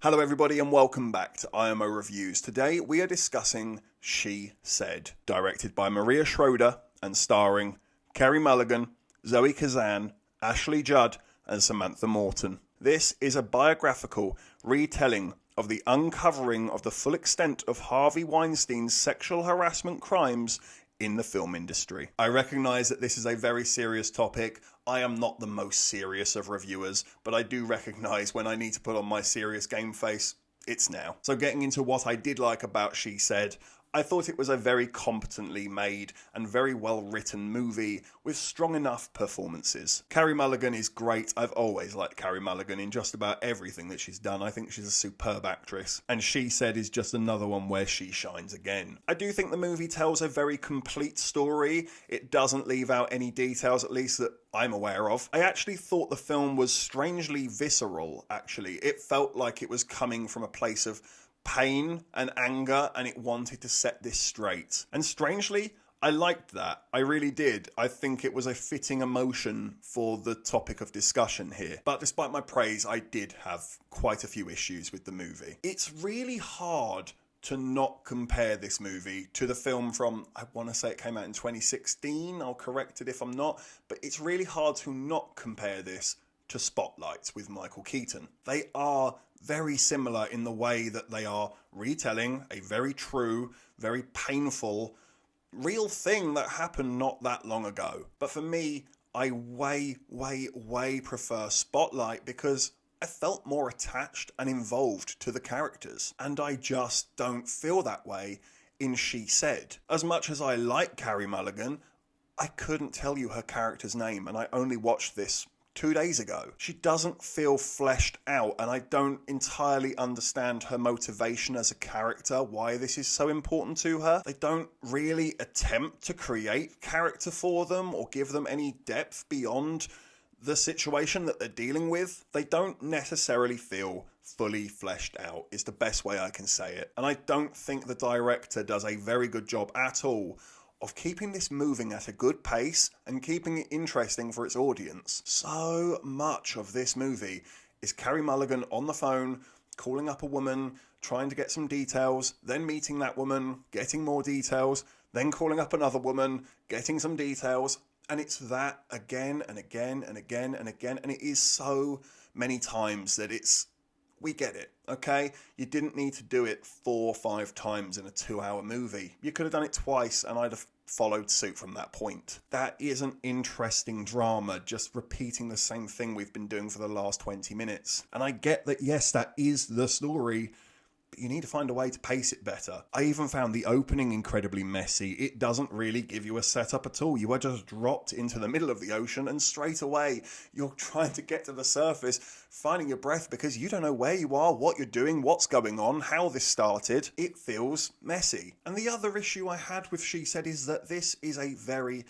Hello everybody and welcome back to IMO Reviews. Today we are discussing She Said, directed by Maria Schroeder and starring Carey Mulligan, Zoe Kazan, Ashley Judd and Samantha Morton. This is a biographical retelling of the uncovering of the full extent of Harvey Weinstein's sexual harassment crimes in the film industry. I recognise that this is a very serious topic. I am not the most serious of reviewers, but I do recognise when I need to put on my serious game face, it's now. So getting into what I did like about She Said, I thought it was a very competently made and very well written movie with strong enough performances. Carey Mulligan is great. I've always liked Carey Mulligan in just about everything that she's done. I think she's a superb actress. And She Said is just another one where she shines again. I do think the movie tells a very complete story. It doesn't leave out any details, at least that I'm aware of. I actually thought the film was strangely visceral, actually. It felt like it was coming from a place of pain and anger, and it wanted to set this straight. And strangely, I liked that. I really did. I think it was a fitting emotion for the topic of discussion here. But despite my praise, I did have quite a few issues with the movie. It's really hard to not compare this movie to the film from, I want to say it came out in 2016. I'll correct it if I'm not. But it's really hard to not compare this to Spotlight with Michael Keaton. They are very similar in the way that they are retelling a very true, very painful, real thing that happened not that long ago. But for me, I way prefer Spotlight because I felt more attached and involved to the characters. And I just don't feel that way in She Said. As much as I like Carey Mulligan, I couldn't tell you her character's name, and I only watched this 2 days ago. She doesn't feel fleshed out, and I don't entirely understand her motivation as a character, why this is so important to her. They don't really attempt to create character for them or give them any depth beyond the situation that they're dealing with. They don't necessarily feel fully fleshed out, is the best way I can say it. And I don't think the director does a very good job at all of keeping this moving at a good pace and keeping it interesting for its audience. So much of this movie is Carey Mulligan on the phone, calling up a woman, trying to get some details, then meeting that woman, getting more details, then calling up another woman, getting some details, and it's that again and again and again and again, and it is so many times that we get it, okay? You didn't need to do it 4 or 5 times in a 2-hour movie. You could have done it twice and I'd have followed suit from that point. That is an interesting drama, just repeating the same thing we've been doing for the last 20 minutes. And I get that, yes, that is the story, but you need to find a way to pace it better. I even found the opening incredibly messy. It doesn't really give you a setup at all. You are just dropped into the middle of the ocean and straight away you're trying to get to the surface, finding your breath because you don't know where you are, what you're doing, what's going on, how this started. It feels messy. And the other issue I had with She Said is that this is a very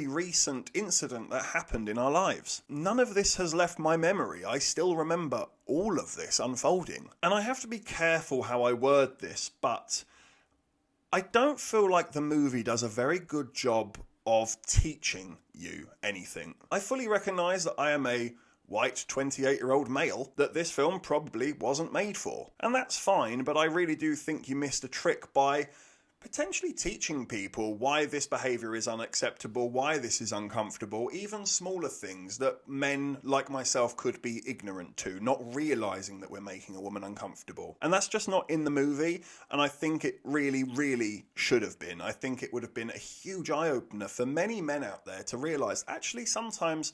recent incident that happened in our lives. None of this has left my memory. I still remember all of this unfolding. And I have to be careful how I word this, but I don't feel like the movie does a very good job of teaching you anything. I fully recognise that I am a white 28-year-old male that this film probably wasn't made for. And that's fine, but I really do think you missed a trick by potentially teaching people why this behaviour is unacceptable, why this is uncomfortable, even smaller things that men like myself could be ignorant to, not realising that we're making a woman uncomfortable. And that's just not in the movie, and I think it really should have been. I think it would have been a huge eye-opener for many men out there to realise, actually, sometimes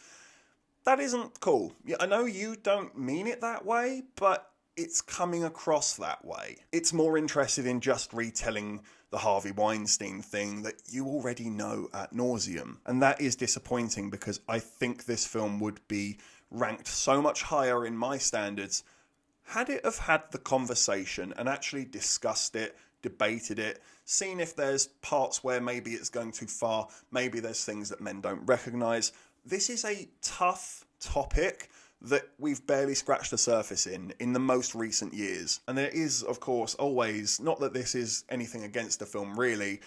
that isn't cool. Yeah, I know you don't mean it that way, but it's coming across that way. It's more interested in just retelling the Harvey Weinstein thing that you already know ad nauseum. And that is disappointing because I think this film would be ranked so much higher in my standards had it have had the conversation and actually discussed it, debated it, seen if there's parts where maybe it's going too far, maybe there's things that men don't recognise. This is a tough topic that we've barely scratched the surface in the most recent years. And there is, of course, always, not that this is anything against the film really,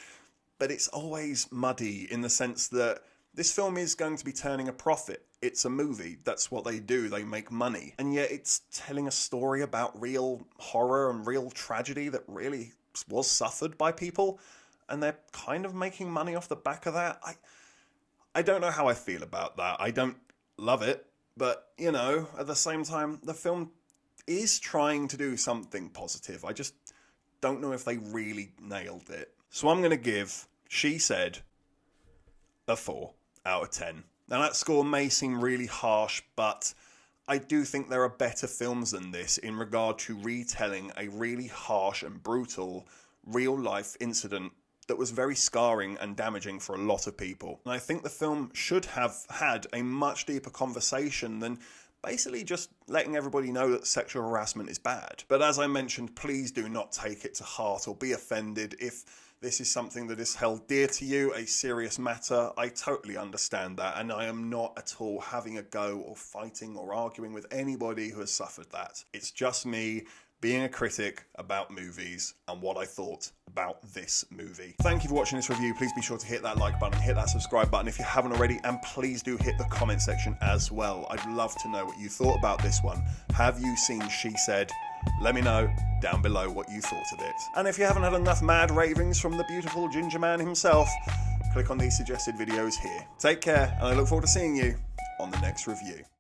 but it's always muddy in the sense that This film is going to be turning a profit. It's a movie. That's what they do. They make money. And yet it's telling a story about real horror and real tragedy that really was suffered by people. And they're kind of making money off the back of that. I don't know how I feel about that. I don't love it. But, you know, at the same time, the film is trying to do something positive. I just don't know if they really nailed it. So I'm going to give She Said a 4 out of 10. Now that score may seem really harsh, but I do think there are better films than this in regard to retelling a really harsh and brutal real life incident that was very scarring and damaging for a lot of people. And I think the film should have had a much deeper conversation than basically just letting everybody know that sexual harassment is bad. But as I mentioned, please do not take it to heart or be offended if this is something that is held dear to you, a serious matter. I totally understand that, and I am not at all having a go or fighting or arguing with anybody who has suffered that. It's just me being a critic about movies and what I thought about this movie. Thank you for watching this review. Please be sure to hit that like button, hit that subscribe button if you haven't already, and please do hit the comment section as well. I'd love to know what you thought about this one. Have you seen She Said? Let me know down below what you thought of it. And if you haven't had enough mad ravings from the beautiful ginger man himself, click on these suggested videos here. Take care, and I look forward to seeing you on the next review.